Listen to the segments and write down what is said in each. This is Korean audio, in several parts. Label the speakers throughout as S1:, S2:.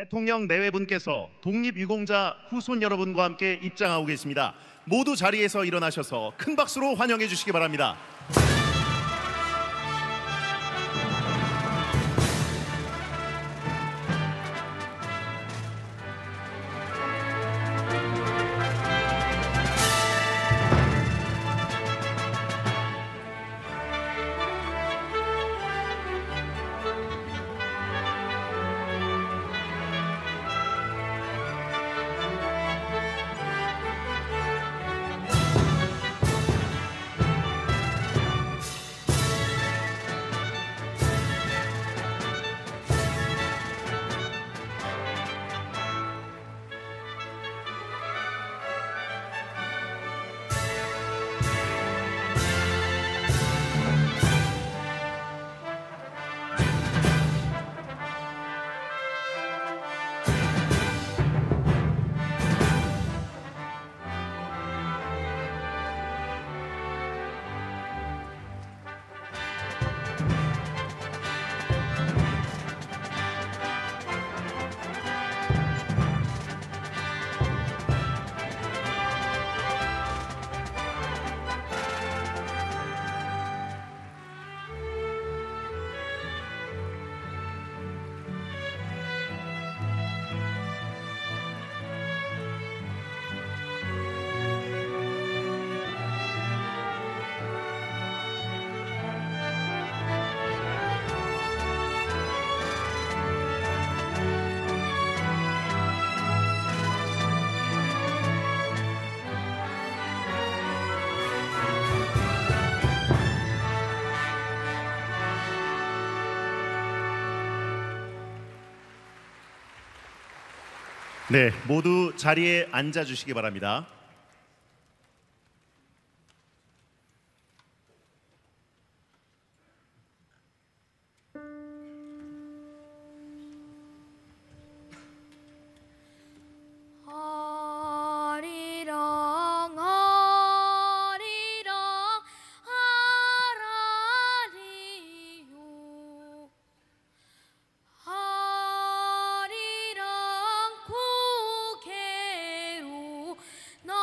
S1: 대통령 내외분께서 독립유공자 후손 여러분과 함께 입장하고 계십니다. 모두 자리에서 일어나셔서 큰 박수로 환영해 주시기 바랍니다. 네, 모두 자리에 앉아 주시기 바랍니다.
S2: 너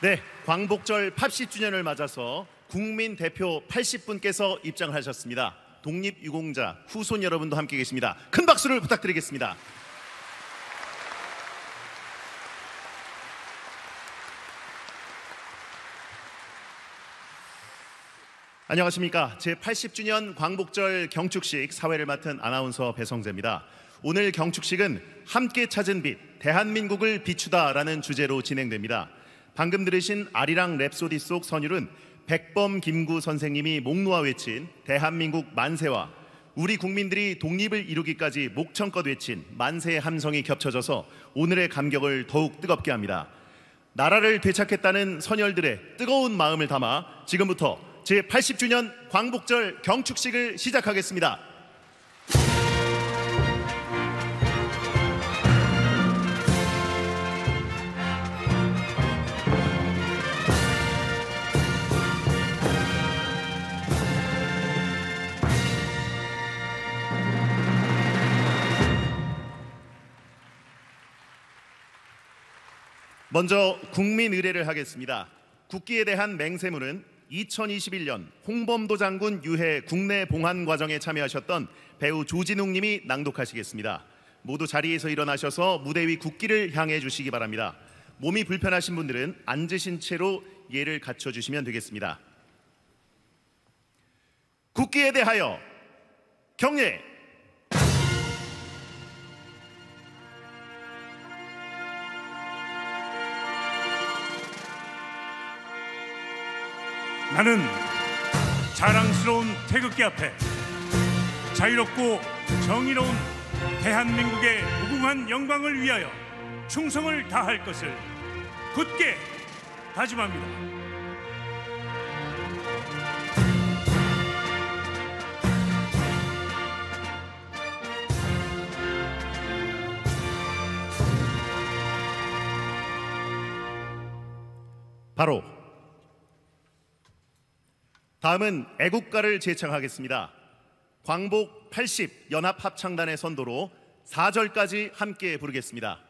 S1: 네, 광복절 80주년을 맞아서 국민 대표 80분께서 입장하셨습니다. 독립유공자 후손 여러분도 함께 계십니다. 큰 박수를 부탁드리겠습니다. 안녕하십니까. 제80주년 광복절 경축식 사회를 맡은 아나운서 배성재입니다. 오늘 경축식은 함께 찾은 빛, 대한민국을 비추다라는 주제로 진행됩니다. 방금 들으신 아리랑 랩소디 속 선율은 백범 김구 선생님이 목 놓아 외친 대한민국 만세와 우리 국민들이 독립을 이루기까지 목청껏 외친 만세의 함성이 겹쳐져서 오늘의 감격을 더욱 뜨겁게 합니다. 나라를 되찾겠다는 선열들의 뜨거운 마음을 담아 지금부터 제80주년 광복절 경축식을 시작하겠습니다. 먼저 국민 의례를 하겠습니다. 국기에 대한 맹세문은 2021년 홍범도 장군 유해 국내 봉환 과정에 참여하셨던 배우 조진웅 님이 낭독하시겠습니다. 모두 자리에서 일어나셔서 무대 위 국기를 향해 주시기 바랍니다. 몸이 불편하신 분들은 앉으신 채로 예를 갖춰 주시면 되겠습니다. 국기에 대하여 경례.
S2: 나는 자랑스러운 태극기 앞에 자유롭고 정의로운 대한민국의 무궁한 영광을 위하여 충성을 다할 것을 굳게 다짐합니다.
S1: 바로 다음은 애국가를 제창하겠습니다. 광복 80 연합합창단의 선도로 4절까지 함께 부르겠습니다.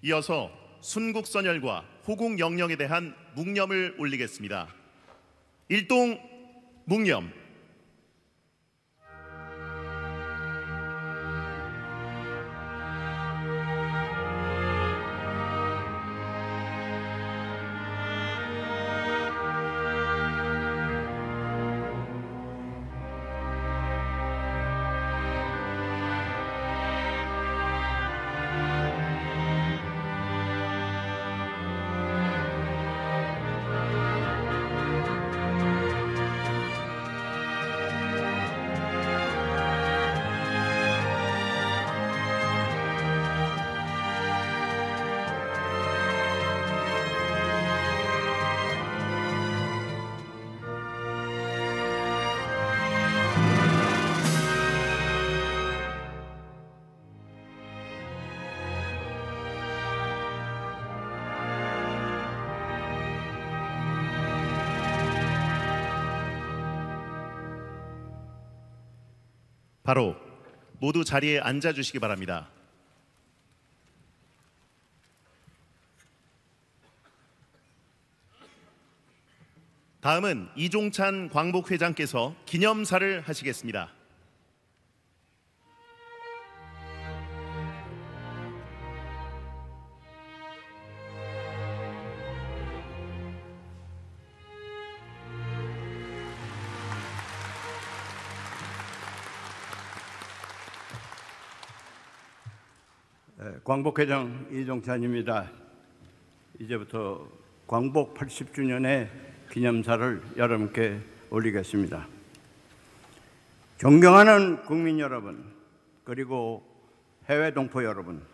S1: 이어서 순국선열과 호국영령에 대한 묵념을 올리겠습니다. 일동 묵념. 바로 모두 자리에 앉아주시기 바랍니다. 다음은 이종찬 광복회장께서 기념사를 하시겠습니다.
S3: 광복회장 이종찬입니다. 이제부터 광복 80주년의 기념사를 여러분께 올리겠습니다. 존경하는 국민 여러분, 그리고 해외 동포 여러분,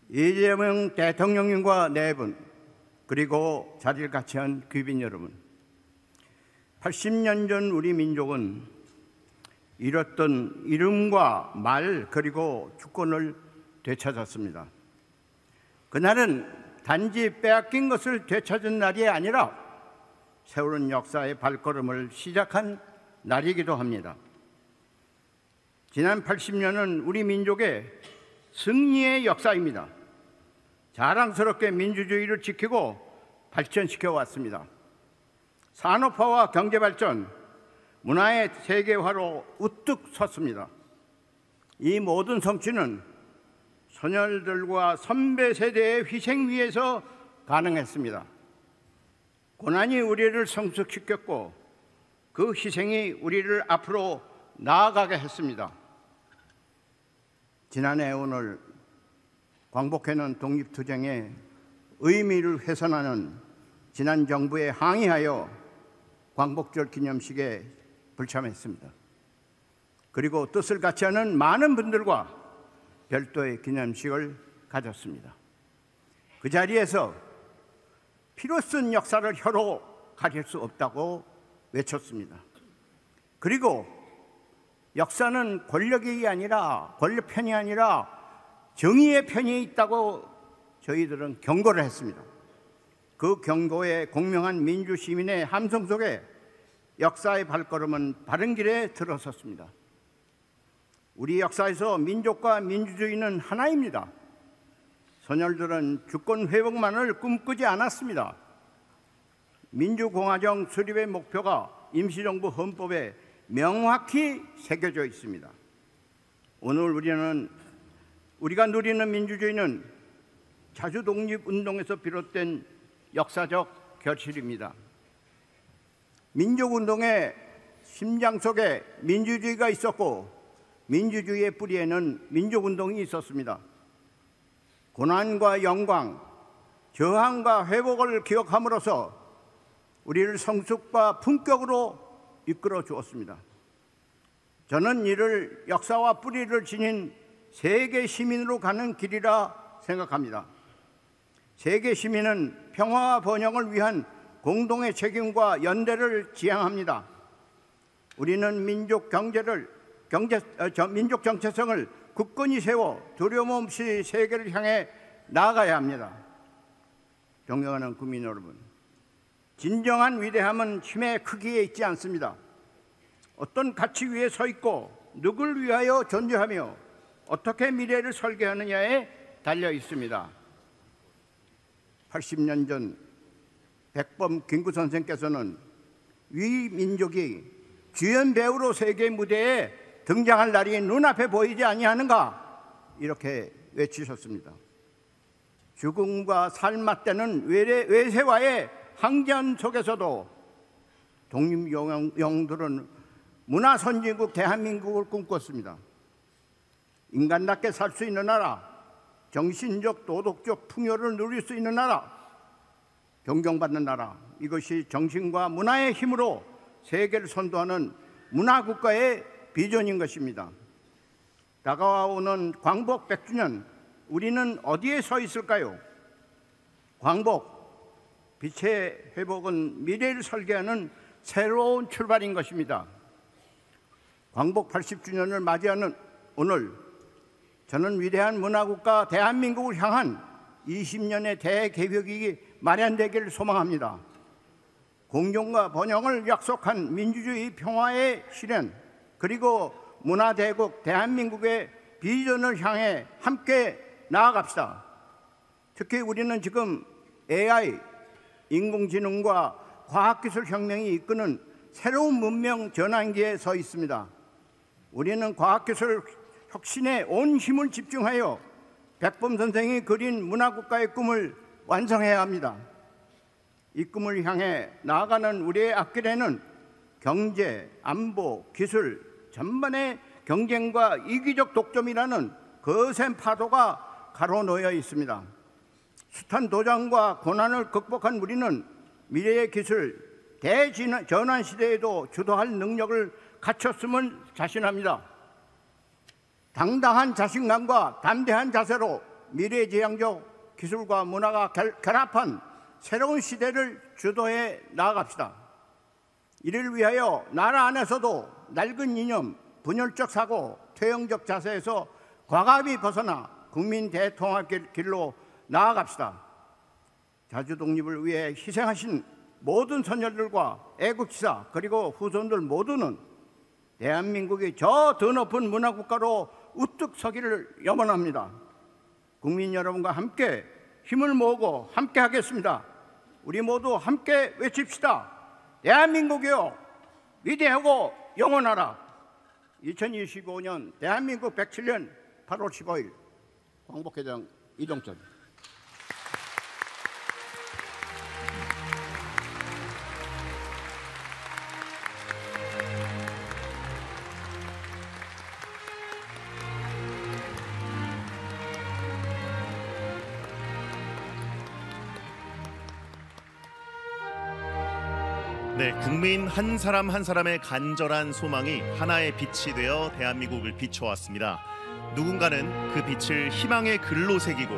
S3: 이재명 대통령님과 네 분, 그리고 자리를 같이 한 귀빈 여러분, 80년 전 우리 민족은 잃었던 이름과 말 그리고 주권을 되찾았습니다. 그날은 단지 빼앗긴 것을 되찾은 날이 아니라 새로운 역사의 발걸음을 시작한 날이기도 합니다. 지난 80년은 우리 민족의 승리의 역사입니다. 자랑스럽게 민주주의를 지키고 발전시켜 왔습니다. 산업화와 경제발전, 문화의 세계화로 우뚝 섰습니다. 이 모든 성취는 선열들과 선배 세대의 희생 위에서 가능했습니다. 고난이 우리를 성숙시켰고 그 희생이 우리를 앞으로 나아가게 했습니다. 지난해 오늘 광복회는 독립투쟁의 의미를 훼손하는 지난 정부에 항의하여 광복절 기념식에 불참했습니다. 그리고 뜻을 같이 하는 많은 분들과 별도의 기념식을 가졌습니다. 그 자리에서 피로 쓴 역사를 혀로 가릴 수 없다고 외쳤습니다. 그리고 역사는 권력이 아니라 권력 편이 아니라 정의의 편이 있다고 저희들은 경고를 했습니다. 그 경고에 공명한 민주시민의 함성 속에 역사의 발걸음은 바른 길에 들어섰습니다. 우리 역사에서 민족과 민주주의는 하나입니다. 선열들은 주권 회복만을 꿈꾸지 않았습니다. 민주공화정 수립의 목표가 임시정부 헌법에 명확히 새겨져 있습니다. 오늘 우리가 누리는 민주주의는 자주독립운동에서 비롯된 역사적 결실입니다. 민족운동의 심장 속에 민주주의가 있었고 민주주의의 뿌리에는 민족운동이 있었습니다. 고난과 영광, 저항과 회복을 기억함으로써 우리를 성숙과 품격으로 이끌어 주었습니다. 저는 이를 역사와 뿌리를 지닌 세계 시민으로 가는 길이라 생각합니다. 세계 시민은 평화와 번영을 위한 공동의 책임과 연대를 지향합니다. 우리는 민족 정체성을 굳건히 세워 두려움 없이 세계를 향해 나아가야 합니다. 존경하는 국민 여러분, 진정한 위대함은 힘의 크기에 있지 않습니다. 어떤 가치 위에 서 있고 누굴 위하여 존재하며 어떻게 미래를 설계하느냐에 달려 있습니다. 80년 전 백범 김구 선생께서는 위 민족이 주연 배우로 세계 무대에 등장할 날이 눈앞에 보이지 아니하는가 이렇게 외치셨습니다. 죽음과 살 맞대는 외세와의 항전 속에서도 독립영웅들은 문화선진국 대한민국을 꿈꿨습니다. 인간답게 살 수 있는 나라, 정신적 도덕적 풍요를 누릴 수 있는 나라, 존경받는 나라, 이것이 정신과 문화의 힘으로 세계를 선도하는 문화국가의 비전인 것입니다. 다가오는 광복 100주년, 우리는 어디에 서 있을까요? 광복, 빛의 회복은 미래를 설계하는 새로운 출발인 것입니다. 광복 80주년을 맞이하는 오늘, 저는 위대한 문화국가 대한민국을 향한 20년의 대개혁이 마련되기를 소망합니다. 공존과 번영을 약속한 민주주의 평화의 실현, 그리고 문화대국 대한민국의 비전을 향해 함께 나아갑시다. 특히 우리는 지금 AI, 인공지능과 과학기술 혁명이 이끄는 새로운 문명 전환기에 서 있습니다. 우리는 과학기술 혁신에 온 힘을 집중하여 백범 선생이 그린 문화국가의 꿈을 완성해야 합니다. 이 꿈을 향해 나아가는 우리의 앞길에는 경제, 안보, 기술 전반의 경쟁과 이기적 독점이라는 거센 파도가 가로놓여 있습니다. 숱한 도전과 고난을 극복한 우리는 미래의 기술 대전환 시대에도 주도할 능력을 갖췄음을 자신합니다. 당당한 자신감과 담대한 자세로 미래지향적 기술과 문화가 결합한 새로운 시대를 주도해 나아갑시다. 이를 위하여 나라 안에서도 낡은 이념, 분열적 사고, 퇴행적 자세에서 과감히 벗어나 국민 대통합 길로 나아갑시다. 자주 독립을 위해 희생하신 모든 선열들과 애국지사 그리고 후손들 모두는 대한민국이 저 더 높은 문화국가로 우뚝 서기를 염원합니다. 국민 여러분과 함께 힘을 모으고 함께 하겠습니다. 우리 모두 함께 외칩시다. 대한민국이요 위대하고 영원하라. 2025년 대한민국 107년 8월 15일 광복회장 이동철.
S1: 네, 국민 한 사람 한 사람의 간절한 소망이 하나의 빛이 되어 대한민국을 비춰왔습니다. 누군가는 그 빛을 희망의 글로 새기고,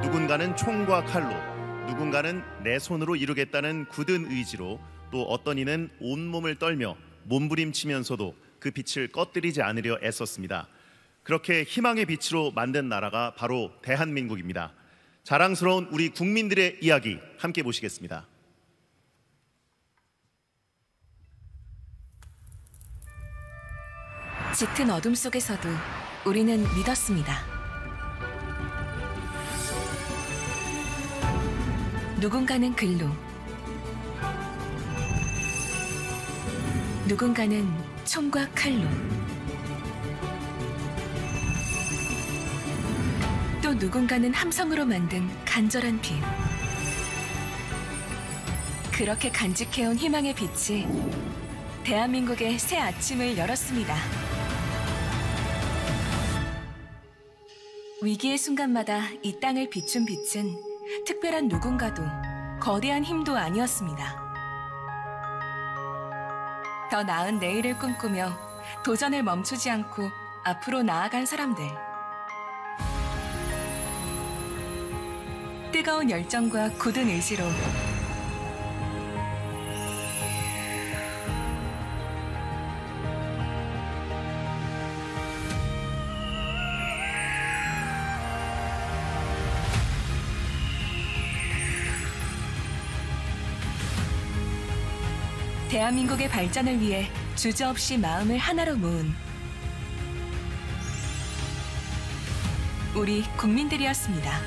S1: 누군가는 총과 칼로, 누군가는 내 손으로 이루겠다는 굳은 의지로, 또 어떤 이는 온몸을 떨며 몸부림치면서도 그 빛을 꺼뜨리지 않으려 애썼습니다. 그렇게 희망의 빛으로 만든 나라가 바로 대한민국입니다. 자랑스러운 우리 국민들의 이야기 함께 보시겠습니다.
S4: 짙은 어둠 속에서도 우리는 믿었습니다. 누군가는 글로, 누군가는 총과 칼로, 또 누군가는 함성으로 만든 간절한 빛. 그렇게 간직해온 희망의 빛이 대한민국의 새 아침을 열었습니다. 위기의 순간마다 이 땅을 비춘 빛은 특별한 누군가도 거대한 힘도 아니었습니다. 더 나은 내일을 꿈꾸며 도전을 멈추지 않고 앞으로 나아간 사람들. 뜨거운 열정과 굳은 의지로 대한민국의 발전을 위해 주저없이 마음을 하나로 모은 우리 국민들이었습니다.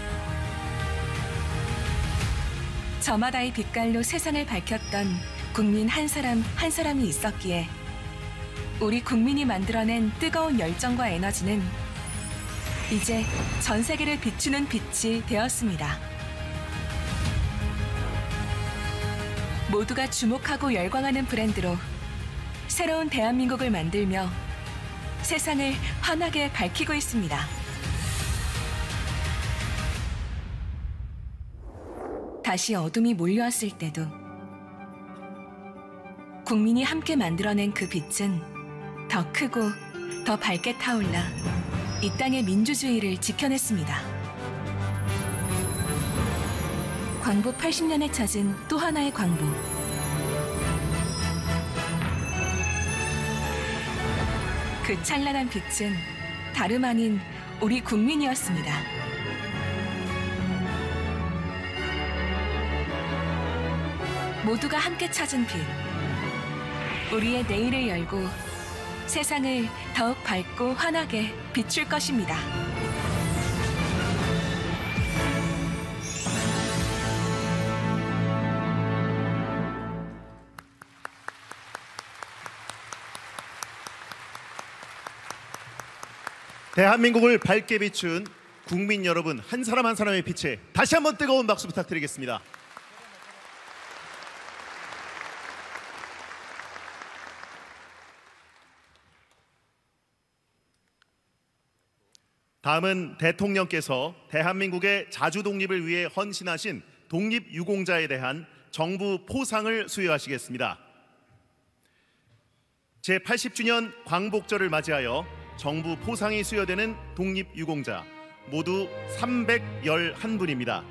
S4: 저마다의 빛깔로 세상을 밝혔던 국민 한 사람 한 사람이 있었기에 우리 국민이 만들어낸 뜨거운 열정과 에너지는 이제 전 세계를 비추는 빛이 되었습니다. 모두가 주목하고 열광하는 브랜드로 새로운 대한민국을 만들며 세상을 환하게 밝히고 있습니다. 다시 어둠이 몰려왔을 때도 국민이 함께 만들어낸 그 빛은 더 크고 더 밝게 타올라 이 땅의 민주주의를 지켜냈습니다. 광복 80년에 찾은 또 하나의 광복. 그 찬란한 빛은 다름 아닌 우리 국민이었습니다. 모두가 함께 찾은 빛. 우리의 내일을 열고 세상을 더욱 밝고 환하게 비출 것입니다.
S1: 대한민국을 밝게 비춘 국민 여러분 한 사람 한 사람의 빛에 다시 한번 뜨거운 박수 부탁드리겠습니다. 다음은 대통령께서 대한민국의 자주 독립을 위해 헌신하신 독립유공자에 대한 정부 포상을 수여하시겠습니다. 제80주년 광복절을 맞이하여 정부 포상이 수여되는 독립유공자 모두 311분입니다.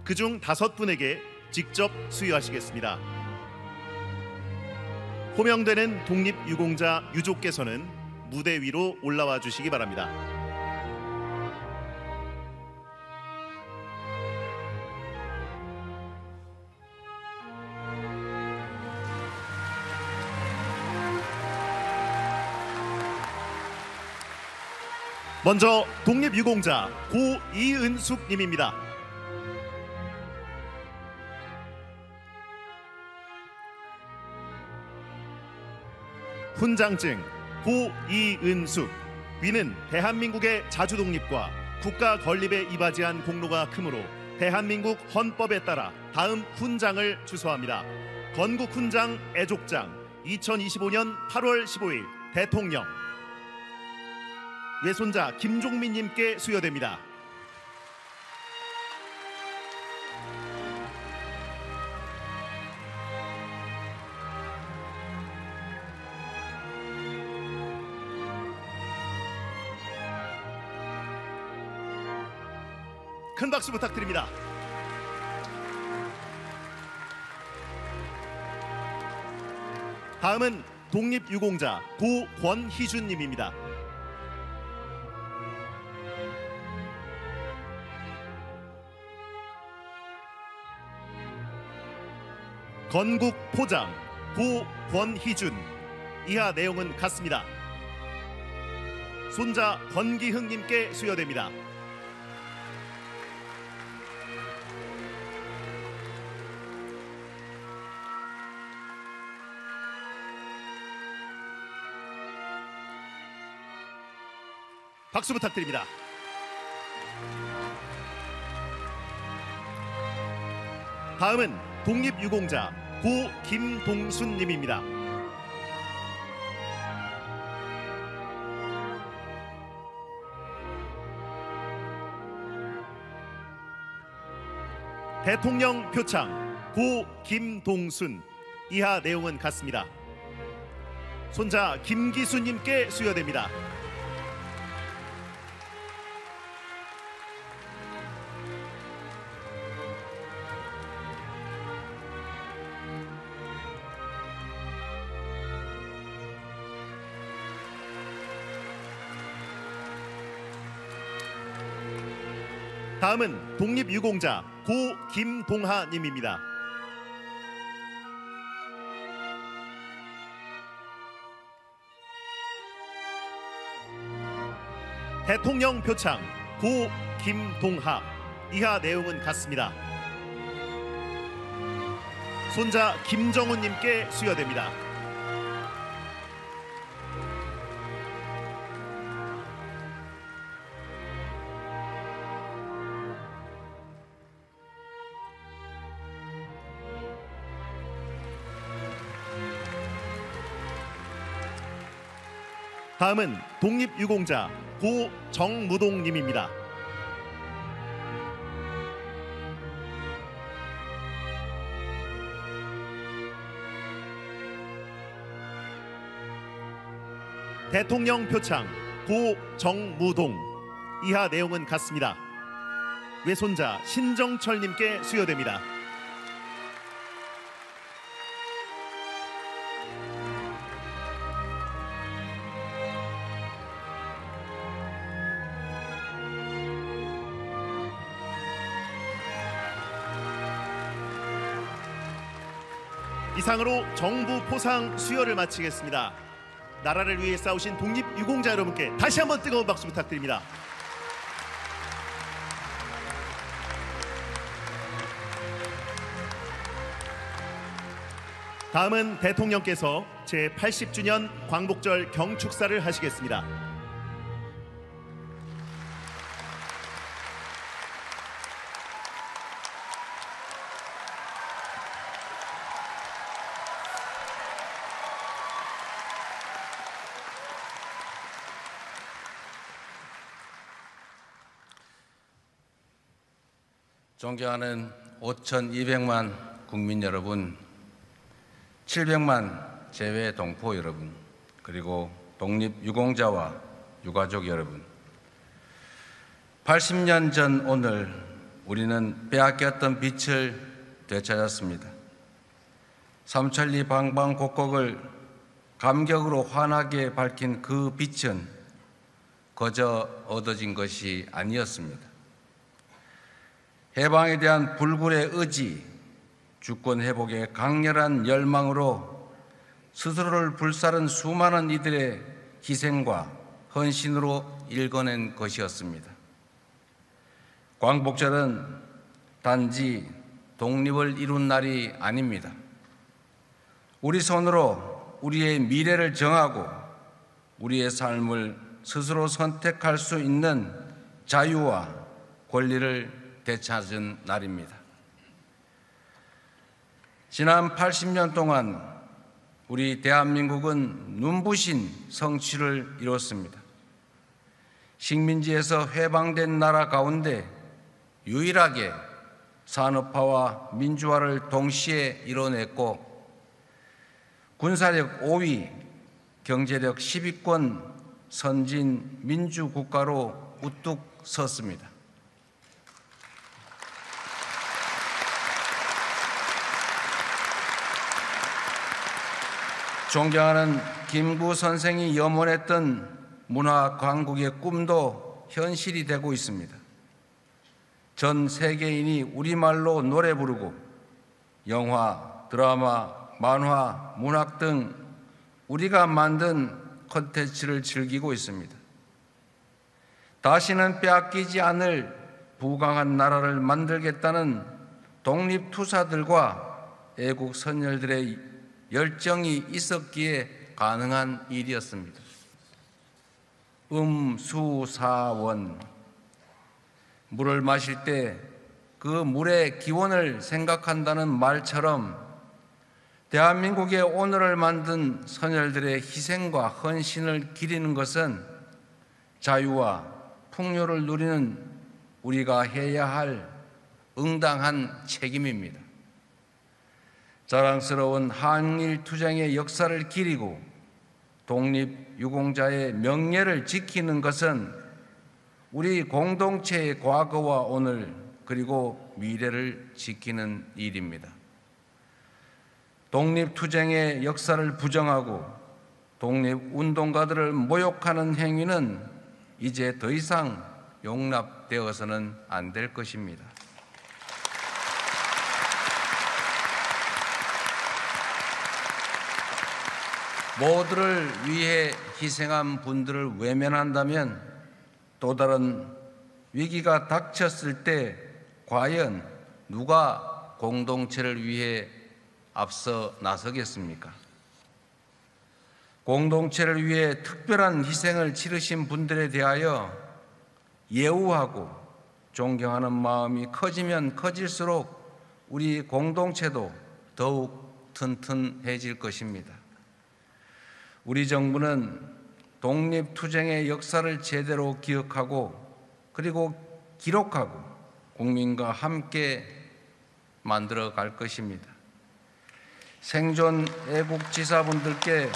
S1: 그중 5분에게 직접 수여하시겠습니다. 호명되는 독립유공자 유족께서는 무대 위로 올라와 주시기 바랍니다. 먼저 독립유공자 고이은숙 님입니다. 훈장증 고이은숙. 위는 대한민국의 자주독립과 국가 건립에 이바지한 공로가 크므로 대한민국 헌법에 따라 다음 훈장을 주소합니다. 건국훈장 애족장 2025년 8월 15일 대통령. 외손자 김종민님께 수여됩니다. 큰 박수 부탁드립니다. 다음은 독립유공자 고권희준님입니다. 건국포장 고권희준. 이하 내용은 같습니다. 손자 권기흥님께 수여됩니다. 박수 부탁드립니다. 다음은 독립유공자 고김동순님입니다. 대통령 표창 고김동순. 이하 내용은 같습니다. 손자 김기수님께 수여됩니다. 다음은 독립유공자 고김동하님입니다. 대통령 표창 고김동하. 이하 내용은 같습니다. 손자 김정훈님께 수여됩니다. 다음은 독립유공자 고정무동님입니다. 대통령 표창 고정무동. 이하 내용은 같습니다. 외손자 신정철님께 수여됩니다. 이상으로 정부 포상 수여를 마치겠습니다. 나라를 위해 싸우신 독립유공자 여러분께 다시 한번 뜨거운 박수 부탁드립니다. 다음은 대통령께서 제80주년 광복절 경축사를 하시겠습니다.
S5: 존경하는 5,200만 국민 여러분, 700만 재외 동포 여러분, 그리고 독립유공자와 유가족 여러분, 80년 전 오늘 우리는 빼앗겼던 빛을 되찾았습니다. 삼천리 방방곡곡을 감격으로 환하게 밝힌 그 빛은 거저 얻어진 것이 아니었습니다. 해방에 대한 불굴의 의지, 주권 회복의 강렬한 열망으로 스스로를 불사른 수많은 이들의 희생과 헌신으로 일궈낸 것이었습니다. 광복절은 단지 독립을 이룬 날이 아닙니다. 우리 손으로 우리의 미래를 정하고 우리의 삶을 스스로 선택할 수 있는 자유와 권리를 되찾은 날입니다. 지난 80년 동안 우리 대한민국은 눈부신 성취를 이뤘습니다. 식민지에서 해방된 나라 가운데 유일하게 산업화와 민주화를 동시에 이뤄냈고 군사력 5위, 경제력 10위권 선진 민주국가로 우뚝 섰습니다. 존경하는 김구 선생이 염원했던 문화 강국의 꿈도 현실이 되고 있습니다. 전 세계인이 우리말로 노래 부르고 영화, 드라마, 만화, 문학 등 우리가 만든 콘텐츠를 즐기고 있습니다. 다시는 빼앗기지 않을 부강한 나라를 만들겠다는 독립투사들과 애국 선열들의 열정이 있었기에 가능한 일이었습니다. 수사원. 물을 마실 때 그 물의 기원을 생각한다는 말처럼 대한민국의 오늘을 만든 선열들의 희생과 헌신을 기리는 것은 자유와 풍요를 누리는 우리가 해야 할 응당한 책임입니다. 자랑스러운 한일투쟁의 역사를 기리고 독립유공자의 명예를 지키는 것은 우리 공동체의 과거와 오늘 그리고 미래를 지키는 일입니다. 독립투쟁의 역사를 부정하고 독립운동가들을 모욕하는 행위는 이제 더 이상 용납되어서는 안 될 것입니다. 모두를 위해 희생한 분들을 외면한다면 또 다른 위기가 닥쳤을 때 과연 누가 공동체를 위해 앞서 나서겠습니까? 공동체를 위해 특별한 희생을 치르신 분들에 대하여 예우하고 존경하는 마음이 커지면 커질수록 우리 공동체도 더욱 튼튼해질 것입니다. 우리 정부는 독립투쟁의 역사를 제대로 기억하고 그리고 기록하고 국민과 함께 만들어 갈 것입니다. 생존 애국지사분들께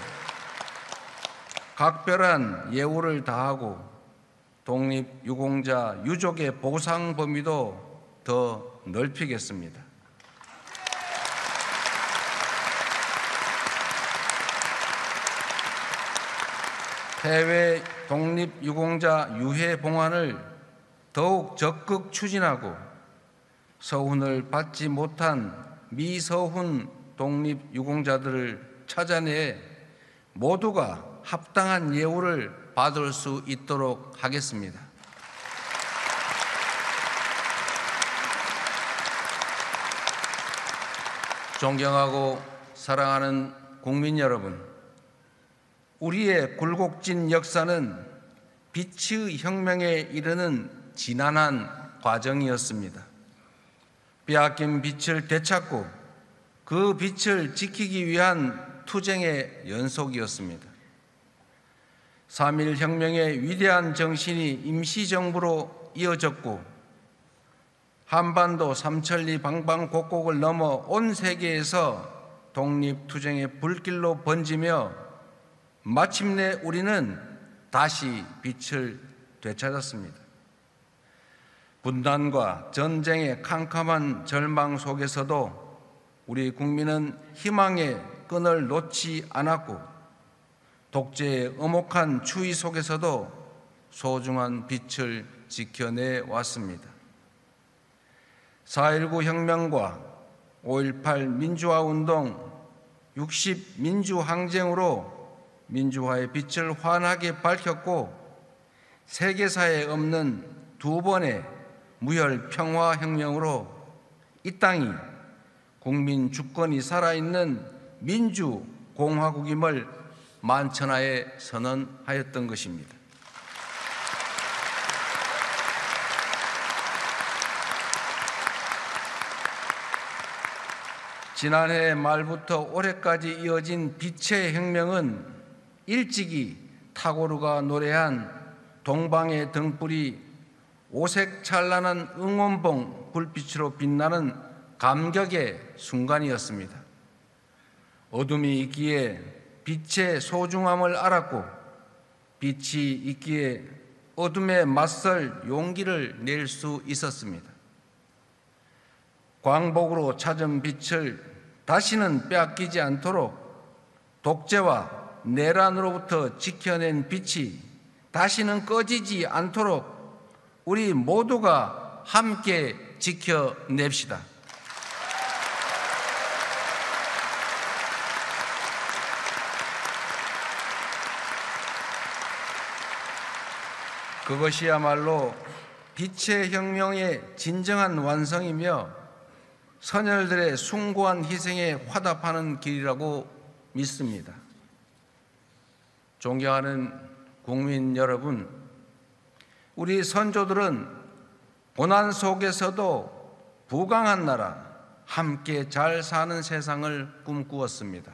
S5: 각별한 예우를 다하고 독립유공자 유족의 보상 범위도 더 넓히겠습니다. 해외 독립유공자 유해 봉환을 더욱 적극 추진하고 서훈을 받지 못한 미서훈 독립유공자들을 찾아내 모두가 합당한 예우를 받을 수 있도록 하겠습니다. 존경하고 사랑하는 국민 여러분, 우리의 굴곡진 역사는 빛의 혁명에 이르는 지난한 과정이었습니다. 빼앗긴 빛을 되찾고 그 빛을 지키기 위한 투쟁의 연속이었습니다. 3.1 혁명의 위대한 정신이 임시정부로 이어졌고 한반도 삼천리 방방곡곡을 넘어 온 세계에서 독립투쟁의 불길로 번지며 마침내 우리는 다시 빛을 되찾았습니다. 분단과 전쟁의 캄캄한 절망 속에서도 우리 국민은 희망의 끈을 놓지 않았고 독재의 엄혹한 추위 속에서도 소중한 빛을 지켜내 왔습니다. 4.19 혁명과 5.18 민주화운동, 60 민주항쟁으로 민주화의 빛을 환하게 밝혔고 세계사에 없는 두 번의 무혈 평화혁명으로 이 땅이 국민 주권이 살아있는 민주공화국임을 만천하에 선언하였던 것입니다. 지난해 말부터 올해까지 이어진 빛의 혁명은 일찍이 타고르가 노래한 동방의 등불이 오색 찬란한 응원봉 불빛으로 빛나는 감격의 순간이었습니다. 어둠이 있기에 빛의 소중함을 알았고 빛이 있기에 어둠에 맞설 용기를 낼 수 있었습니다. 광복으로 찾은 빛을 다시는 빼앗기지 않도록 독재와 내란으로부터 지켜낸 빛이 다시는 꺼지지 않도록 우리 모두가 함께 지켜냅시다. 그것이야말로 빛의 혁명의 진정한 완성이며 선열들의 숭고한 희생에 화답하는 길이라고 믿습니다. 존경하는 국민 여러분, 우리 선조들은 고난 속에서도 부강한 나라, 함께 잘 사는 세상을 꿈꾸었습니다.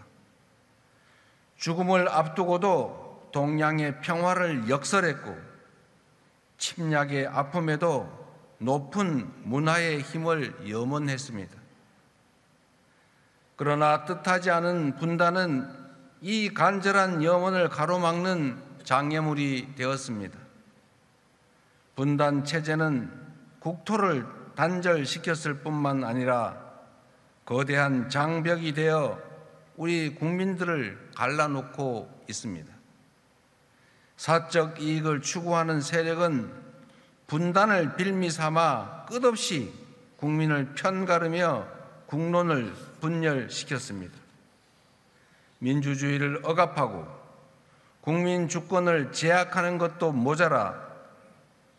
S5: 죽음을 앞두고도 동양의 평화를 역설했고 침략의 아픔에도 높은 문화의 힘을 염원했습니다. 그러나 뜻하지 않은 분단은 이 간절한 염원을 가로막는 장애물이 되었습니다. 분단 체제는 국토를 단절시켰을 뿐만 아니라 거대한 장벽이 되어 우리 국민들을 갈라놓고 있습니다. 사적 이익을 추구하는 세력은 분단을 빌미 삼아 끝없이 국민을 편가르며 국론을 분열시켰습니다. 민주주의를 억압하고 국민 주권을 제약하는 것도 모자라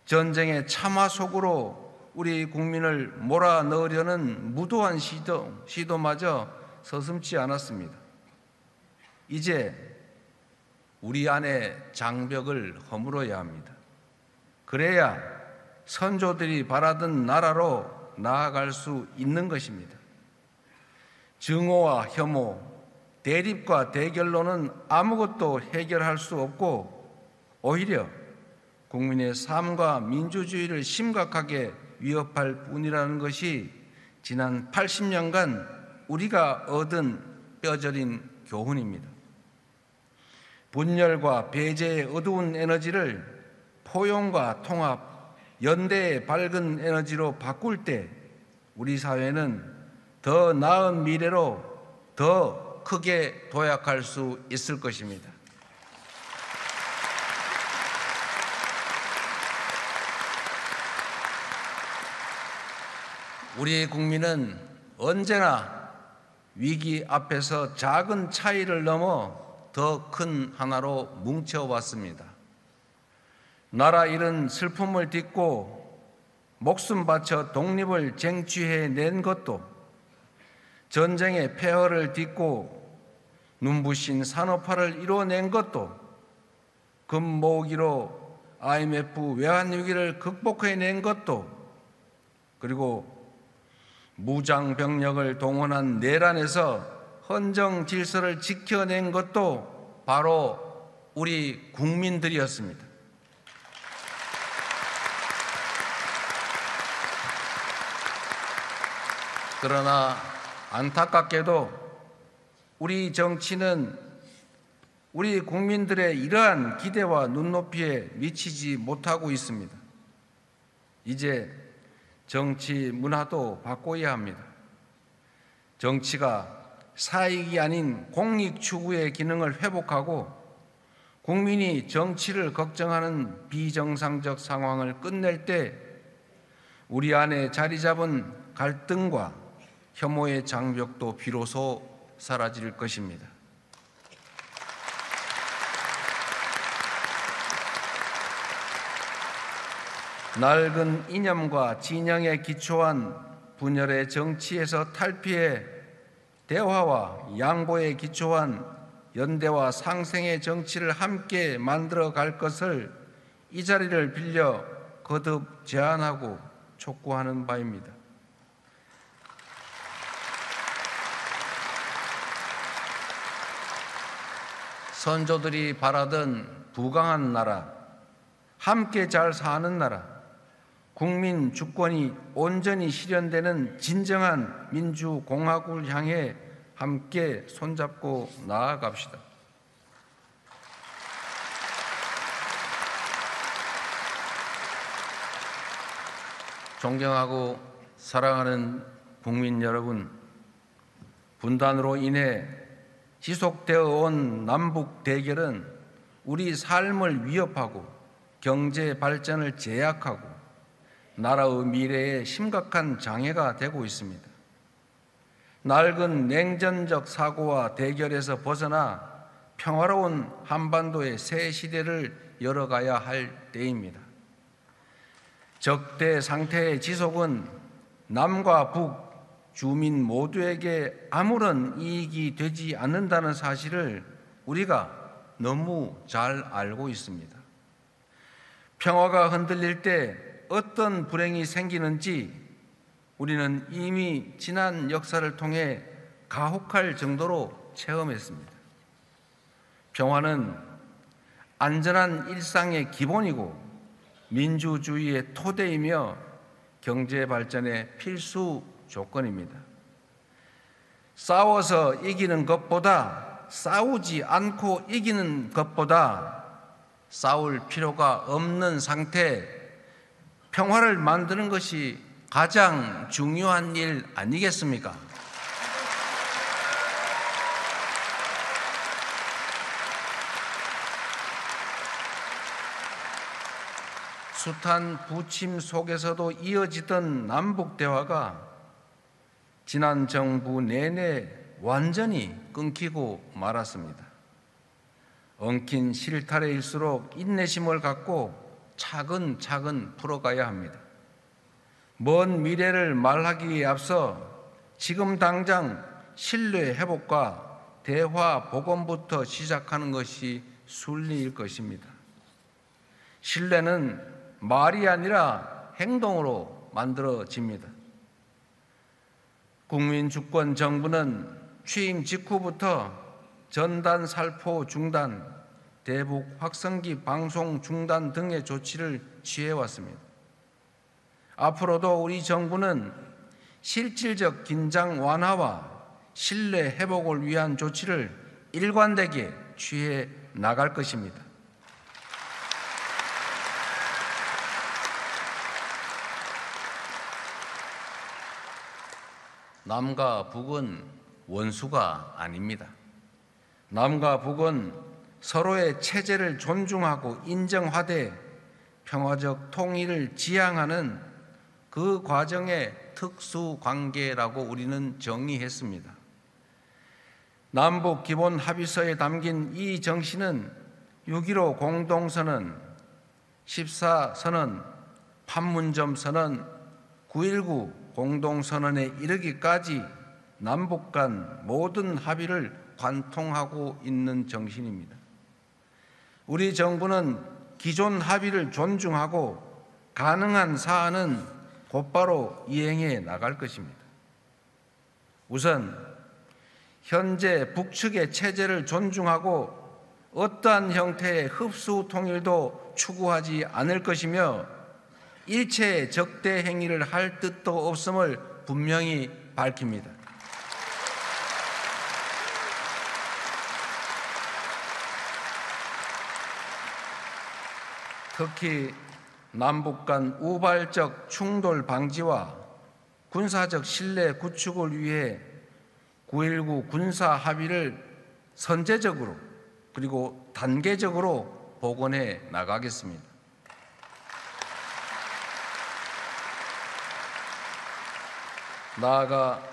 S5: 전쟁의 참화 속으로 우리 국민을 몰아넣으려는 무도한 시도마저 서슴지 않았습니다. 이제 우리 안에 장벽을 허물어야 합니다. 그래야 선조들이 바라던 나라로 나아갈 수 있는 것입니다. 증오와 혐오, 대립과 대결로는 아무것도 해결할 수 없고 오히려 국민의 삶과 민주주의를 심각하게 위협할 뿐이라는 것이 지난 80년간 우리가 얻은 뼈저린 교훈입니다. 분열과 배제의 어두운 에너지를 포용과 통합, 연대의 밝은 에너지로 바꿀 때 우리 사회는 더 나은 미래로 더 크게 도약할 수 있을 것입니다. 우리 국민은 언제나 위기 앞에서 작은 차이를 넘어 더 큰 하나로 뭉쳐왔습니다. 나라 잃은 슬픔을 딛고 목숨 바쳐 독립을 쟁취해낸 것도, 전쟁의 폐허를 딛고 눈부신 산업화를 이뤄낸 것도, 금모으기로 IMF 외환위기를 극복해낸 것도, 그리고 무장병력을 동원한 내란에서 헌정 질서를 지켜낸 것도 바로 우리 국민들이었습니다. 그러나 안타깝게도 우리 정치는 우리 국민들의 이러한 기대와 눈높이에 미치지 못하고 있습니다. 이제 정치 문화도 바꿔야 합니다. 정치가 사익이 아닌 공익 추구의 기능을 회복하고 국민이 정치를 걱정하는 비정상적 상황을 끝낼 때 우리 안에 자리 잡은 갈등과 혐오의 장벽도 비로소 사라질 것입니다. 낡은 이념과 진영에 기초한 분열의 정치에서 탈피해 대화와 양보에 기초한 연대와 상생의 정치를 함께 만들어 갈 것을 이 자리를 빌려 거듭 제안하고 촉구하는 바입니다. 선조들이 바라던 부강한 나라, 함께 잘 사는 나라, 국민 주권이 온전히 실현되는 진정한 민주공화국을 향해 함께 손잡고 나아갑시다. 존경하고 사랑하는 국민 여러분, 분단으로 인해 지속되어 온 남북 대결은 우리 삶을 위협하고 경제 발전을 제약하고 나라의 미래에 심각한 장애가 되고 있습니다. 낡은 냉전적 사고와 대결에서 벗어나 평화로운 한반도의 새 시대를 열어가야 할 때입니다. 적대 상태의 지속은 남과 북, 주민 모두에게 아무런 이익이 되지 않는다는 사실을 우리가 너무 잘 알고 있습니다. 평화가 흔들릴 때 어떤 불행이 생기는지 우리는 이미 지난 역사를 통해 가혹할 정도로 체험했습니다. 평화는 안전한 일상의 기본이고 민주주의의 토대이며 경제 발전의 필수 조건입니다. 싸워서 이기는 것보다, 싸우지 않고 이기는 것보다 싸울 필요가 없는 상태, 평화를 만드는 것이 가장 중요한 일 아니겠습니까? 숱한 부침 속에서도 이어지던 남북 대화가 지난 정부 내내 완전히 끊기고 말았습니다. 엉킨 실타래일수록 인내심을 갖고 차근차근 풀어가야 합니다. 먼 미래를 말하기에 앞서 지금 당장 신뢰 회복과 대화 복원부터 시작하는 것이 순리일 것입니다. 신뢰는 말이 아니라 행동으로 만들어집니다. 국민주권 정부는 취임 직후부터 전단 살포 중단, 대북 확성기 방송 중단 등의 조치를 취해왔습니다. 앞으로도 우리 정부는 실질적 긴장 완화와 신뢰 회복을 위한 조치를 일관되게 취해 나갈 것입니다. 남과 북은 원수가 아닙니다. 남과 북은 서로의 체제를 존중하고 인정하되 평화적 통일을 지향하는 그 과정의 특수관계라고 우리는 정의했습니다. 남북 기본 합의서에 담긴 이 정신은 6.15 공동선언, 14선언, 판문점 선언, 9.19 공동선언에 이르기까지 남북 간 모든 합의를 관통하고 있는 정신입니다. 우리 정부는 기존 합의를 존중하고 가능한 사안은 곧바로 이행해 나갈 것입니다. 우선 현재 북측의 체제를 존중하고 어떠한 형태의 흡수 통일도 추구하지 않을 것이며 일체의 적대 행위를 할 뜻도 없음을 분명히 밝힙니다. 특히 남북 간 우발적 충돌 방지와 군사적 신뢰 구축을 위해 9.19 군사 합의를 선제적으로 그리고 단계적으로 복원해 나가겠습니다. 나아가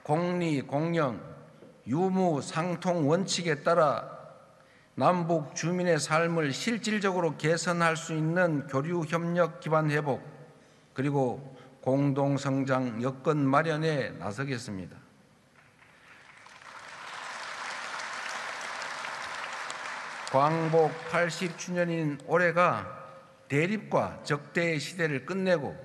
S5: 공리, 공영, 유무, 상통 원칙에 따라 남북 주민의 삶을 실질적으로 개선할 수 있는 교류 협력 기반 회복 그리고 공동 성장 여건 마련에 나서겠습니다. 광복 80주년인 올해가 대립과 적대의 시대를 끝내고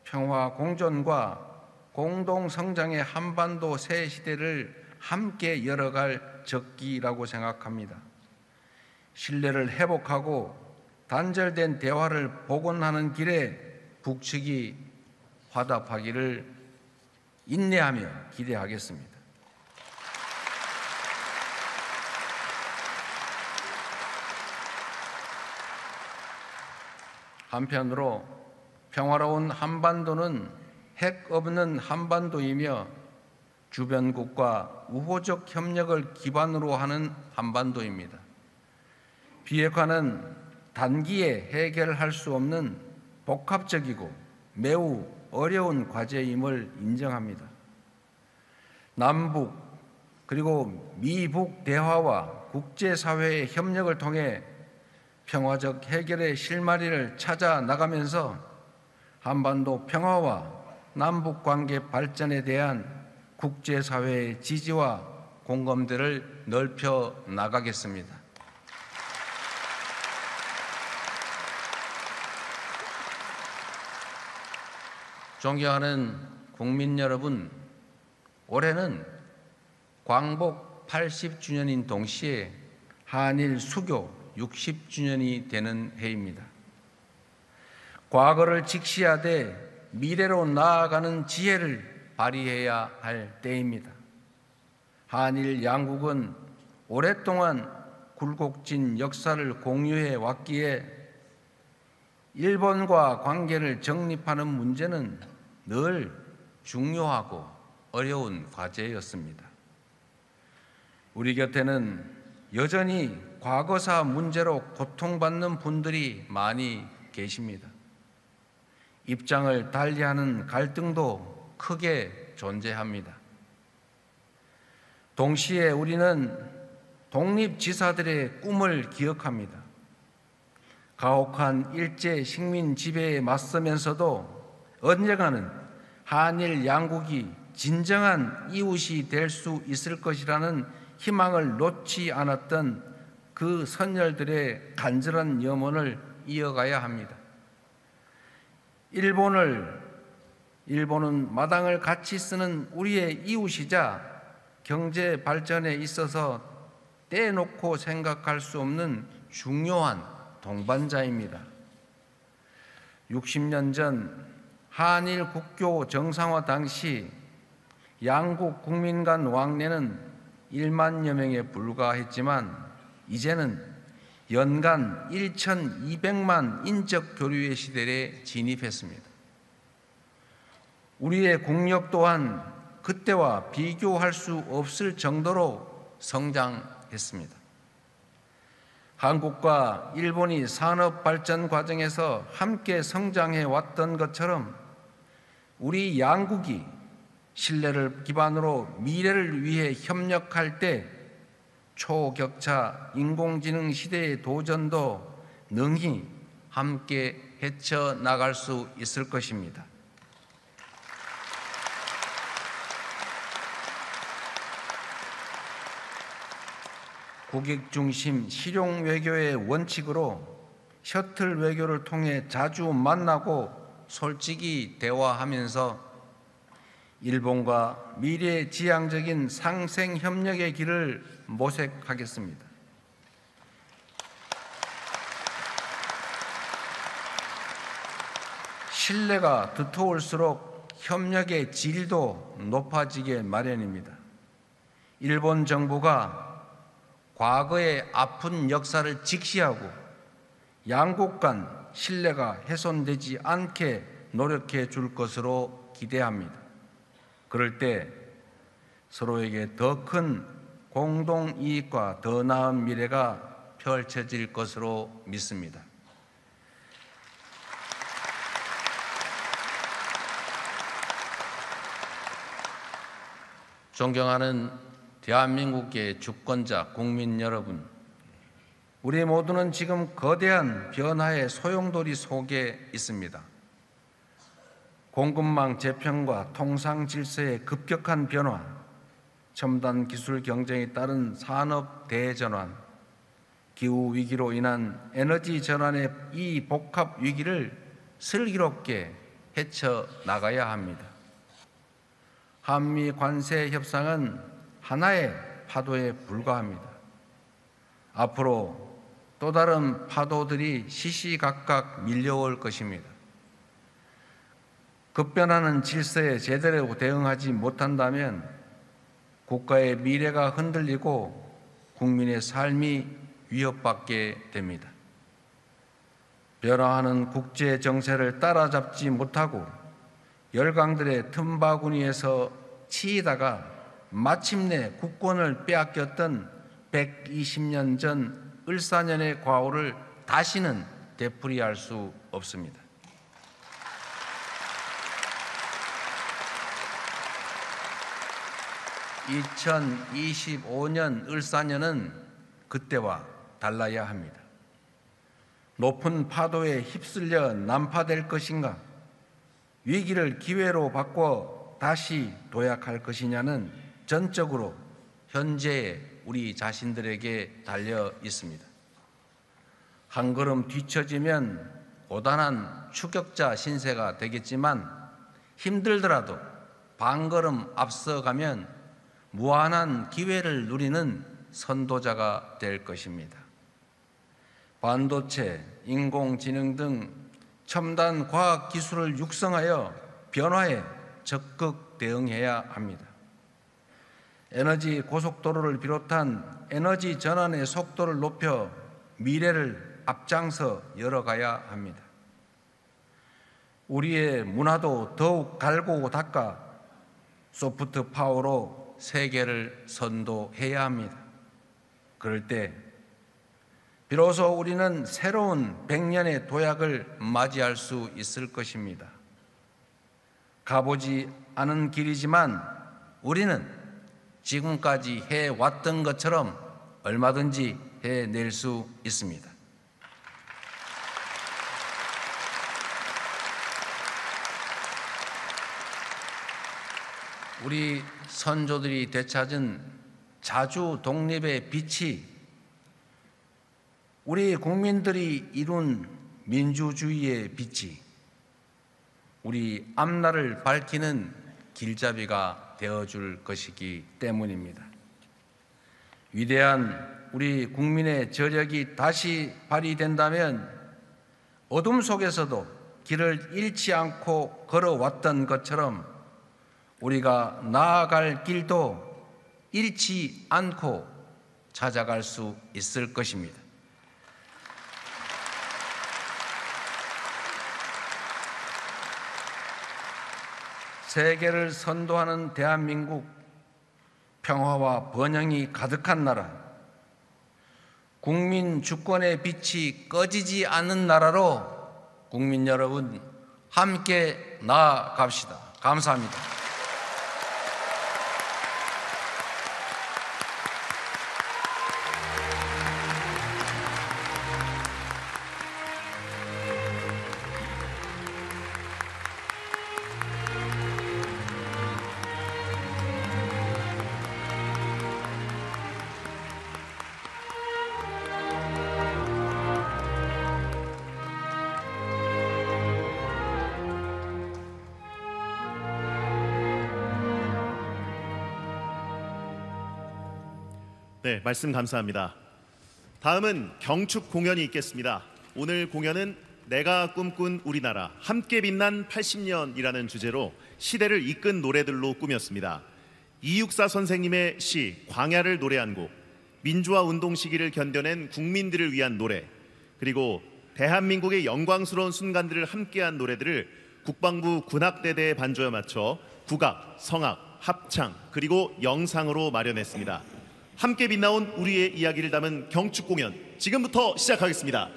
S5: 평화 공존과 공동 성장의 한반도 새 시대를 함께 열어갈 적기라고 생각합니다. 신뢰를 회복하고 단절된 대화를 복원하는 길에 북측이 화답하기를 인내하며 기대하겠습니다. 한편으로 평화로운 한반도는 핵 없는 한반도이며 주변국과 우호적 협력을 기반으로 하는 한반도입니다. 비핵화는 단기에 해결할 수 없는 복합적이고 매우 어려운 과제임을 인정합니다. 남북 그리고 미북 대화와 국제사회의 협력을 통해 평화적 해결의 실마리를 찾아 나가면서 한반도 평화와 남북관계 발전에 대한 국제사회의 지지와 공감대를 넓혀 나가겠습니다. 존경하는 국민 여러분, 올해는 광복 80주년인 동시에 한일 수교 60주년이 되는 해입니다. 과거를 직시하되 미래로 나아가는 지혜를 발휘해야 할 때입니다. 한일 양국은 오랫동안 굴곡진 역사를 공유해 왔기에 일본과 관계를 정립하는 문제는 늘 중요하고 어려운 과제였습니다. 우리 곁에는 여전히 과거사 문제로 고통받는 분들이 많이 계십니다. 입장을 달리하는 갈등도 크게 존재합니다. 동시에 우리는 독립지사들의 꿈을 기억합니다. 가혹한 일제 식민 지배에 맞서면서도 언젠가는 한일 양국이 진정한 이웃이 될 수 있을 것이라는 희망을 놓지 않았던 그 선열들의 간절한 염원을 이어가야 합니다. 일본은 마당을 같이 쓰는 우리의 이웃이자 경제 발전에 있어서 떼놓고 생각할 수 없는 중요한 동반자입니다. 60년 전 한일 국교 정상화 당시 양국 국민 간 왕래는 1만여 명에 불과했지만 이제는 연간 1,200만 인적 교류의 시대에 진입했습니다. 우리의 국력 또한 그때와 비교할 수 없을 정도로 성장했습니다. 한국과 일본이 산업 발전 과정에서 함께 성장해 왔던 것처럼 우리 양국이 신뢰를 기반으로 미래를 위해 협력할 때 초격차 인공지능 시대의 도전도 능히 함께 헤쳐나갈 수 있을 것입니다. 고객 중심 실용 외교의 원칙으로 셔틀 외교를 통해 자주 만나고 솔직히 대화하면서 일본과 미래지향적인 상생 협력의 길을 모색하겠습니다. 신뢰가 두터울수록 협력의 질도 높아지게 마련입니다. 일본 정부가 과거의 아픈 역사를 직시하고 양국 간 신뢰가 훼손되지 않게 노력해 줄 것으로 기대합니다. 그럴 때 서로에게 더 큰 공동 이익과 더 나은 미래가 펼쳐질 것으로 믿습니다. 존경하는 대한민국의 주권자 국민 여러분, 우리 모두는 지금 거대한 변화의 소용돌이 속에 있습니다. 공급망 재편과 통상 질서의 급격한 변화, 첨단 기술 경쟁에 따른 산업 대전환, 기후 위기로 인한 에너지 전환의 이 복합 위기를 슬기롭게 헤쳐나가야 합니다. 한미 관세 협상은 하나의 파도에 불과합니다. 앞으로 또 다른 파도들이 시시각각 밀려올 것입니다. 급변하는 질서에 제대로 대응하지 못한다면 국가의 미래가 흔들리고 국민의 삶이 위협받게 됩니다. 변화하는 국제 정세를 따라잡지 못하고 열강들의 틈바구니에서 치이다가 마침내 국권을 빼앗겼던 120년 전 을사년의 과오를 다시는 되풀이할 수 없습니다. (2025년) 을사년은 그때와 달라야 합니다. 높은 파도에 휩쓸려 난파될 것인가? 위기를 기회로 바꿔 다시 도약할 것이냐는 전적으로 현재의 우리 자신들에게 달려 있습니다. 한 걸음 뒤처지면 고단한 추격자 신세가 되겠지만 힘들더라도 반 걸음 앞서가면 무한한 기회를 누리는 선도자가 될 것입니다. 반도체, 인공지능 등 첨단 과학 기술을 육성하여 변화에 적극 대응해야 합니다. 에너지 고속도로를 비롯한 에너지 전환의 속도를 높여 미래를 앞장서 열어가야 합니다. 우리의 문화도 더욱 갈고 닦아 소프트 파워로 세계를 선도해야 합니다. 그럴 때 비로소 우리는 새로운 100년의 도약을 맞이할 수 있을 것입니다. 가보지 않은 길이지만 우리는 지금까지 해왔던 것처럼 얼마든지 해낼 수 있습니다. 우리 선조들이 되찾은 자주 독립의 빛이 우리 국민들이 이룬 민주주의의 빛이 우리 앞날을 밝히는 길잡이가 되어줄 것이기 때문입니다. 위대한 우리 국민의 저력이 다시 발휘된다면 어둠 속에서도 길을 잃지 않고 걸어왔던 것처럼 우리가 나아갈 길도 잃지 않고 찾아갈 수 있을 것입니다. 세계를 선도하는 대한민국, 평화와 번영이 가득한 나라, 국민 주권의 빛이 꺼지지 않는 나라로 국민 여러분 함께 나아갑시다. 감사합니다.
S1: 네, 말씀 감사합니다. 다음은 경축 공연이 있겠습니다. 오늘 공연은 내가 꿈꾼 우리나라 함께 빛난 80년이라는 주제로 시대를 이끈 노래들로 꾸몄습니다. 이육사 선생님의 시 광야를 노래한 곡, 민주화 운동 시기를 견뎌낸 국민들을 위한 노래, 그리고 대한민국의 영광스러운 순간들을 함께한 노래들을 국방부 군악대대의 반주에 맞춰 국악, 성악, 합창, 그리고 영상으로 마련했습니다. 함께 빛나온 우리의 이야기를 담은 경축 공연 지금부터 시작하겠습니다.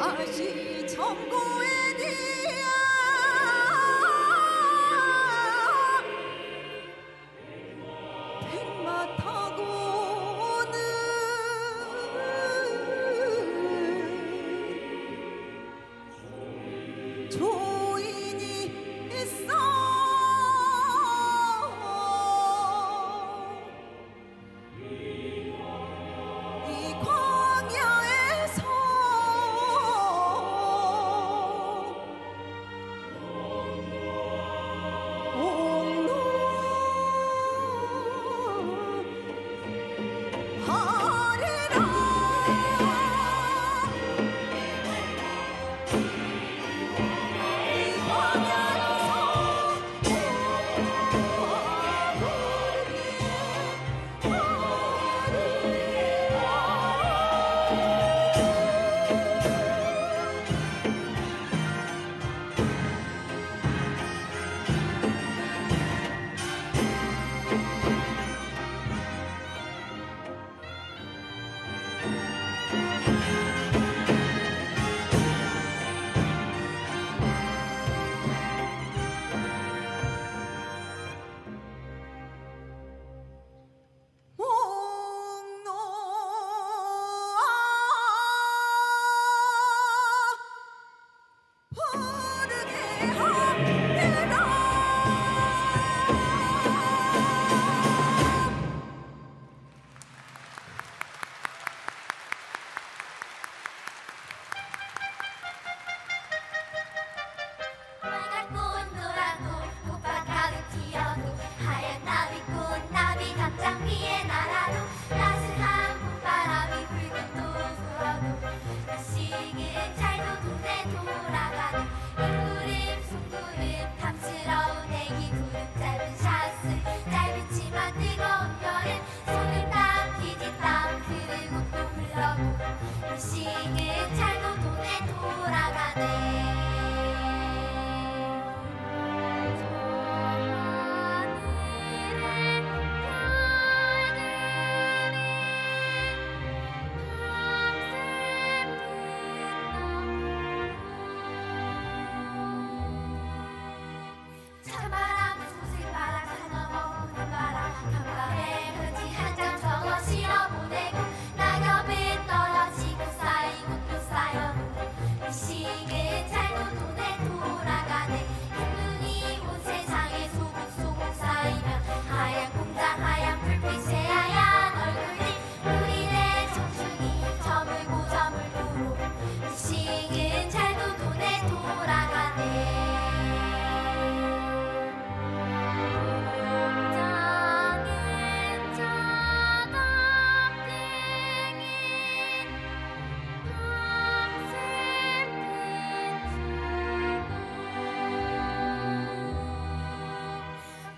S6: 다시 정고에 뒤야 백마 타고는 조인이 있어 이 광야에서
S7: 빨간 꽃 노란 꽃 꽃밭 가득 피어도 하얀 나비꽃 나비 담장 위에 날아도 따스한 봄바람이 불고 또 불어도 시기는 잘도 동네 돌아가는 흰구름 송구름 탐스러운 애기 구름 짧은 샷스 짧은 치마 뜨거운 여름 손을 뒤집땀 그리고 또 흘러도 시기는 잘도 동네 돌아가네 찬바람 소식바람 산넘어 부는 바람 간밤에 편지 한 장 적어 실어 보내고 낙엽은 떨어지고 쌓이고 또 쌓여도 이 시기는 잘도 돈에 돌아가네 한눈이 온 세상에 소복소복 쌓이면 하얀 공장 하얀 불빛 새하얀 얼굴들 우리네 청춘이 저물고 저물도록 이 시기는 잘도 돈에 돌아가네 작은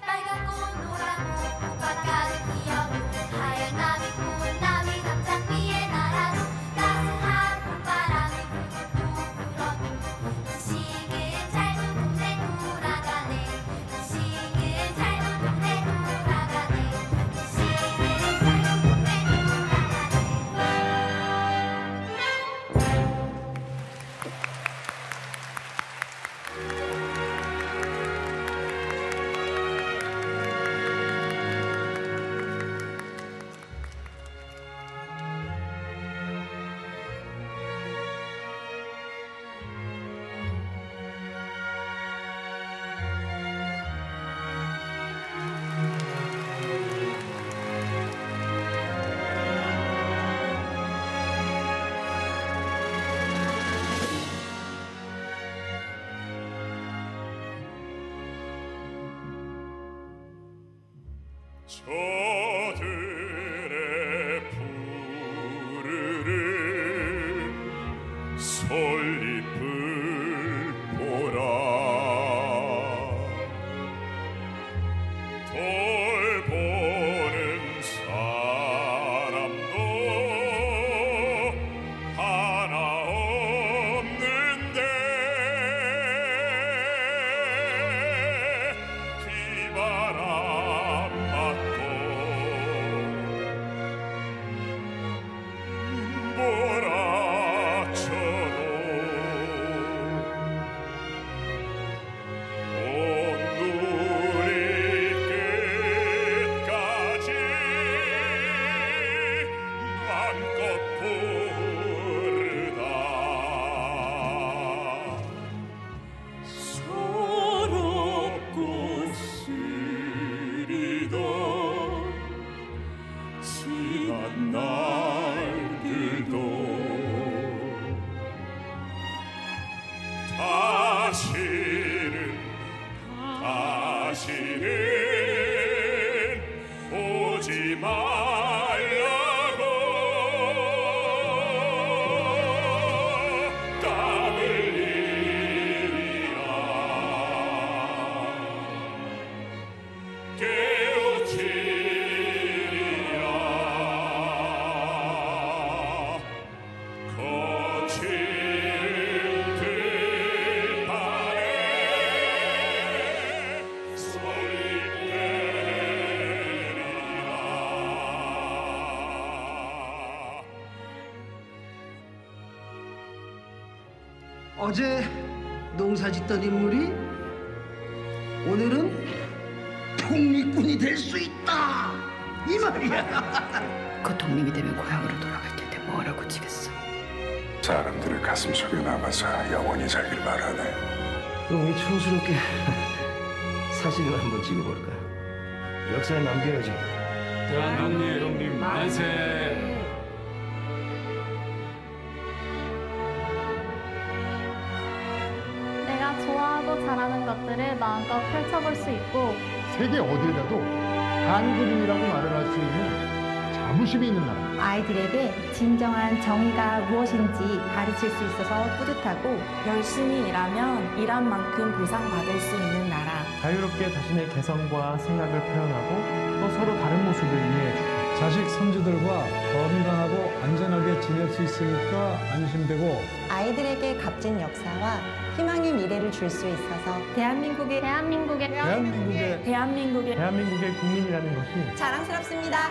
S7: 빨간 꽃 노란 꽃 꽃밭 가득 피어도 하얀 나비꽃 나비 담장 위에 날아도 따스한 봄바람이 불고 불어도 시기는 잘도 동네 돌아가네 시기는 잘도 동네 돌아가네 시기는 잘도 동네
S2: 저들의 푸르른 솔잎을 보라 돌보는 사람도 하나 없는데 비바람 몰아쳐도 다시는 오지 말라고 땀 흘리리라 깨우치리라 거칠 들판에
S8: 어제 농사짓던 인물이 오늘은 독립군이 될 수 있다 이 말이야.
S9: 그 독립이 되면 고향으로 돌아갈 텐데 뭐라고 치겠어.
S10: 사람들의 가슴 속에 남아서 영원히 살길 바라네.
S11: 그럼 우리 촌스럽게 사진을 한번 찍어볼까? 역사에 남겨야지.
S2: 대한민국 만세.
S7: 내가 좋아하고 잘하는 것들을 마음껏 펼쳐볼 수 있고
S12: 세계 어디에다도 한국인이라고 말을 할 수 있는 자부심이 있는 나라.
S13: 아이들에게 진정한 정의가 무엇인지 가르칠 수 있어서 뿌듯하고
S4: 열심히 일하면 일한 만큼 보상받을 수 있는 나라.
S11: 자유롭게 자신의 개성과 생각을 표현하고 또 서로 다른 모습을 이해해주고 자식 선주들과 건강하고 안전하게 지낼 수 있으니까 안심되고
S13: 아이들에게 값진 역사와 희망의 미래를 줄 수 있어서 대한민국의
S11: 국민이라는 것이
S13: 자랑스럽습니다.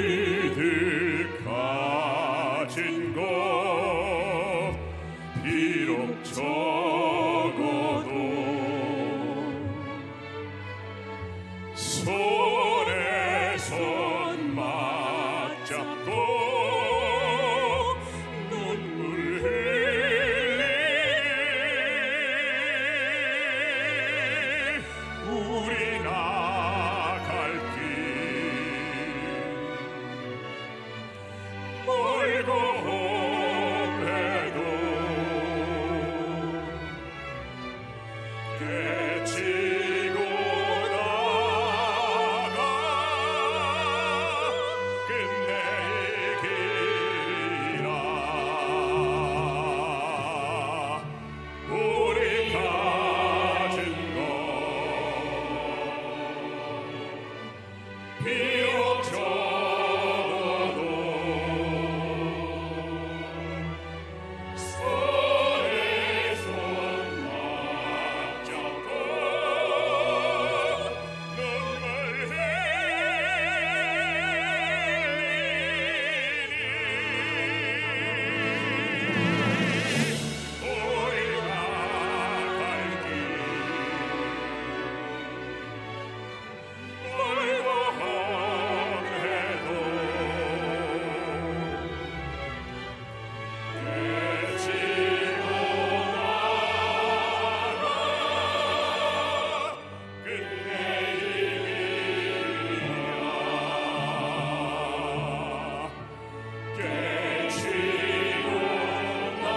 S2: 우리들 가진 것 비록 적어도 손에 손 맞잡고 눈물 흘리니 우리 나갈 길 멀고 험해도 깨치고 나가 끝내기라 우리 가진 것 비록 적어도 손에 손 맞잡고 눈물 흘리니 우리가 갈 길 멀고 험해도 깨치고 나가 끝내리라 깨치고 나가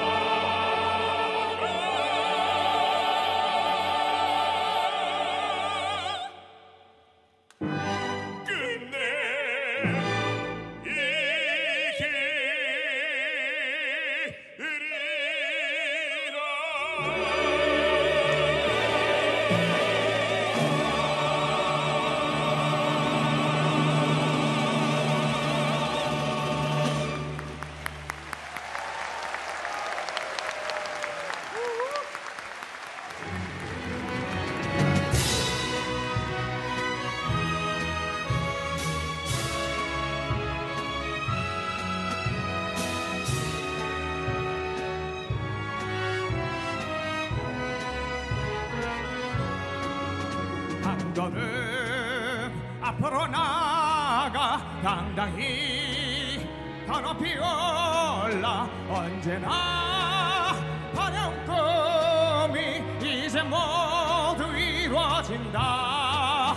S14: 한 걸음 앞으로 나가 당당히 더 높이 올라
S2: 올라 언제나 바람 꿈이 이제 모두 이루어진다.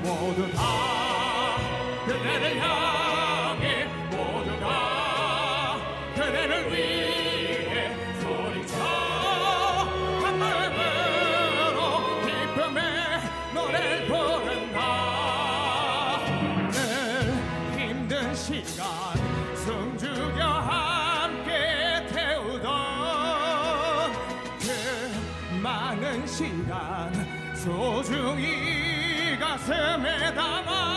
S2: 모두 다 그대를 향해 모두가 그대를 위해 소리쳐 한 마음으로 기쁨의 노래를 부른다. 늘 힘든 시간 숨죽여 함께 태우던 그 많은 시간 소중히 가슴에 담아.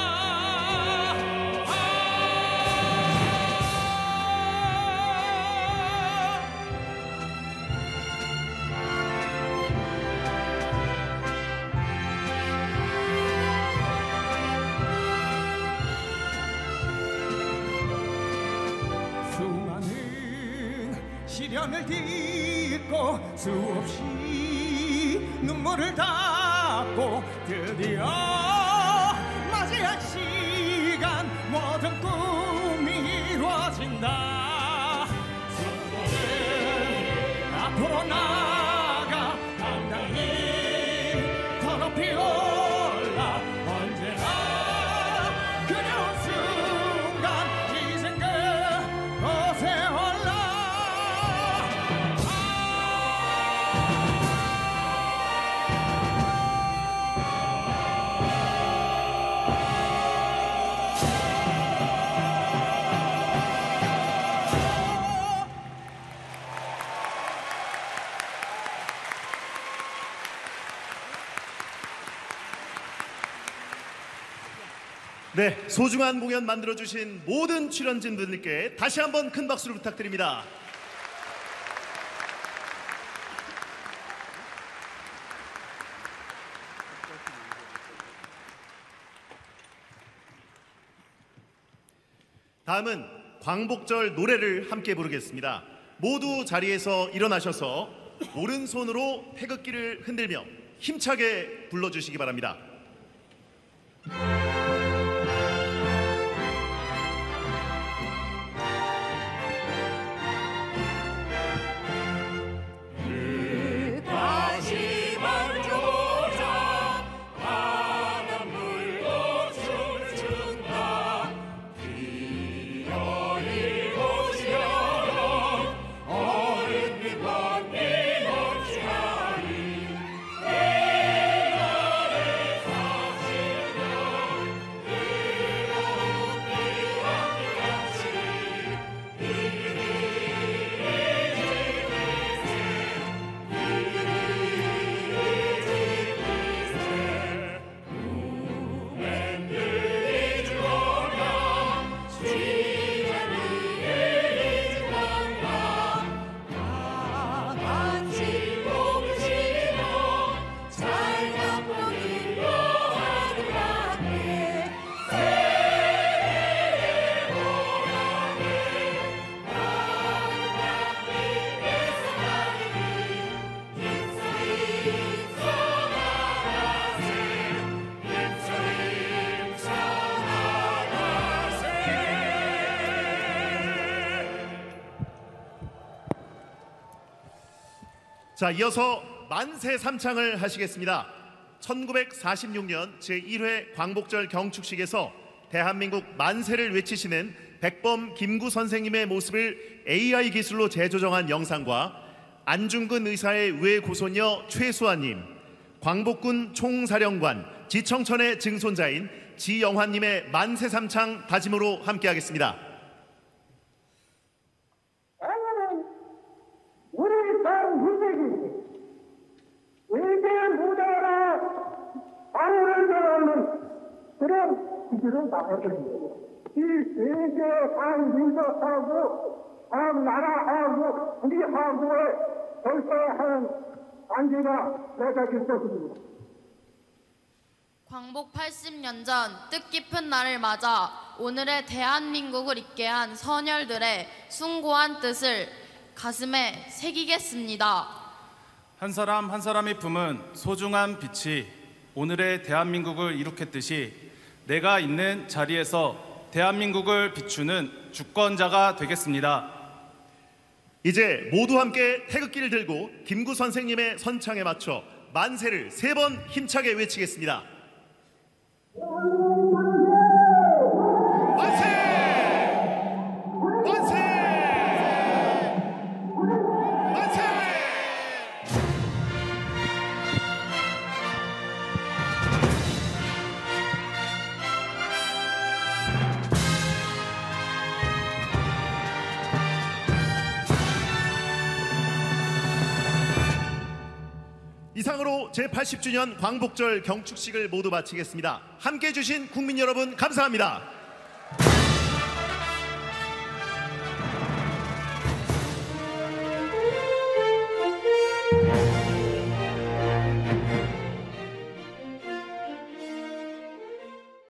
S2: 수많은 시련을 딛고 수없이 눈물을 닦고 드디어 맞이한 시간 모든 꿈이 이루어진다. 수고는 앞으로 나아가 당당히 더 높이 올라 언제나 그리운 순간 이젠 그곳에 올라.
S1: 네, 소중한 공연 만들어주신 모든 출연진분들께 다시 한번 큰 박수를 부탁드립니다. 다음은 광복절 노래를 함께 부르겠습니다. 모두 자리에서 일어나셔서 오른손으로 태극기를 흔들며 힘차게 불러주시기 바랍니다.
S2: 다시 만져보자. 바람 불고 춤을 춘다. 기어이 오시려던 어른이 번개 넘치하리. 옛날의 40년 뜨거운 비와 같이 팬들이 죽어가 시간을 잊을까. 다 같이 목을 치고 살갑고 기뻐하는 밤에 새해의 보람에 나는 담비에서 가리니 힘소리 쏟아라세. 힘소리 쏟아라세.
S1: 자, 이어서 만세 삼창을 하시겠습니다. 1946년 제1회 광복절 경축식에서 대한민국 만세를 외치시는 백범 김구 선생님의 모습을 AI 기술로 재조정한 영상과 안중근 의사의 외고손녀 최수아님, 광복군 총사령관 지청천의 증손자인 지영환님의 만세 삼창 다짐으로 함께하겠습니다.
S14: 우리 땅 민족이 외계의 무대라 방울을 내놓는 그런 기술을 나가거든요. 이 세계 각 민족하고 각 나라하고 우리하고의 절대한 관계가 맺어질 것입니다.
S15: 광복 80년 전 뜻깊은 날을 맞아 오늘의 대한민국을 있게 한 선열들의 숭고한 뜻을 가슴에 새기겠습니다.
S16: 한 사람 한 사람이 품은 소중한 빛이 오늘의 대한민국을 이룩했듯이 내가 있는 자리에서 대한민국을 비추는 주권자가 되겠습니다.
S1: 이제 모두 함께 태극기를 들고 김구 선생님의 선창에 맞춰 만세를 3번 힘차게 외치겠습니다. 만세! 만세! 만세! 이상으로 제80주년 광복절 경축식을 모두 마치겠습니다. 함께해 주신 국민 여러분 감사합니다.